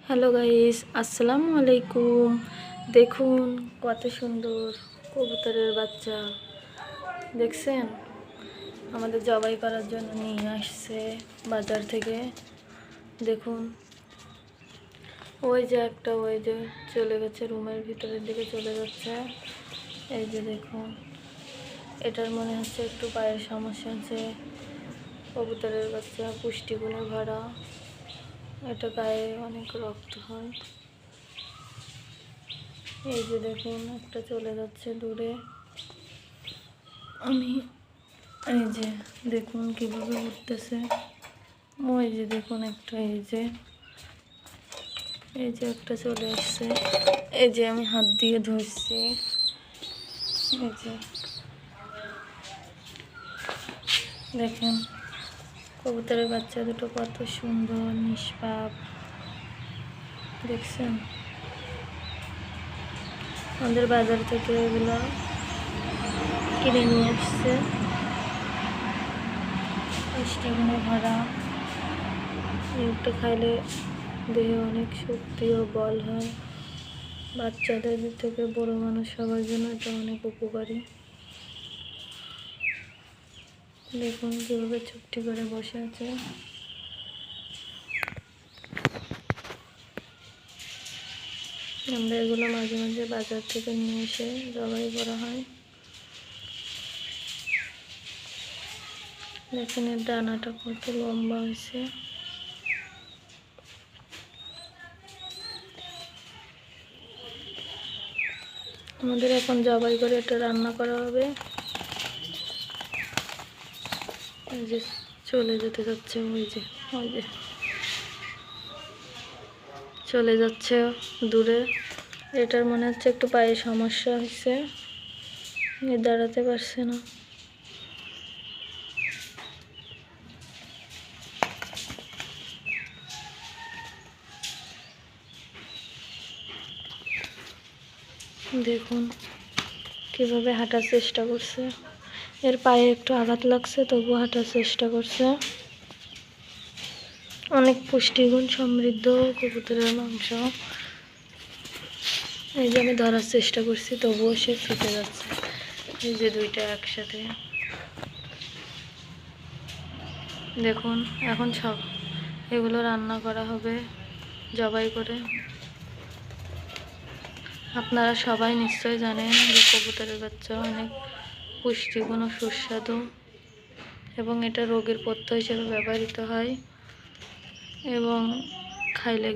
Hello guys, আসসালামু আলাইকুম। দেখুন কত সুন্দর কবুতরের বাচ্চা দেখছেন, আমাদের জবাই করার জন্য নিয়ে আসছে বাজার থেকে। দেখুন ওই যে একটা, ওই যে চলে গেছে রুমের ভিতরের দিকে চলে যাচ্ছে। এই যে দেখুন, এটার মনে হচ্ছে একটু পায়ের সমস্যা আছে। কবুতরের বাচ্চা পুষ্টিগুণে ভরা, এটা গায়ে অনেক রক্ত হয়। এই যে দেখুন একটা চলে যাচ্ছে দূরে। আমি এই যে দেখুন কিভাবে উঠতেছে। ওই যে দেখুন একটা, এই যে একটা চলে আসছে। এই যে আমি হাত দিয়ে ধরছি। এই যে দেখেন কবুতরের বাচ্চা দুটো কত সুন্দর নিষ্পাপ, দেখছেন। আমাদের বাজার থেকে এগুলো কিনে নিয়ে আসছে, পুষ্টিগুণে ভরা। একটা খাইলে দেহে অনেক শক্তি ও বল হয়। বাচ্চাদের থেকে বড় মানুষ সবার জন্য এটা অনেক উপকারী। দেখুন কীভাবে চুপটি করে বসে আছে। আমরা এগুলো মাঝে মাঝে বাজার থেকে নিয়ে এসে জবাই করা হয়। দেখুন এর ডানাটা কত লম্বা হয়েছে। আমাদের এখন জবাই করে এটা রান্না করা হবে। এই যে চলে যেতে যাচ্ছে, ওই যে চলে যাচ্ছে দূরে। এটার মনে হচ্ছে একটু পায়ে সমস্যা হয়েছে, দাঁড়াতে পারছে না। দেখুন কিভাবে হাঁটার চেষ্টা করছে। এর পায়ে একটু আঘাত লাগছে, তবু হাঁটার চেষ্টা করছে। অনেক পুষ্টিগুণ সমৃদ্ধ কবুতরের মাংস। এই যে আমি ধরার চেষ্টা করছি, তবুও সে ছুটে যাচ্ছে। এই যে দুইটা একসাথে। দেখুন এখন সব এগুলো রান্না করা হবে জবাই করে। আপনারা সবাই নিশ্চয় জানেন যে কবুতরের বাচ্চা অনেক পুষ্টিগুণ ও সুস্বাদু, এবং এটা রোগের পথ্য হিসেবে ব্যবহৃত হয় এবং খাইলে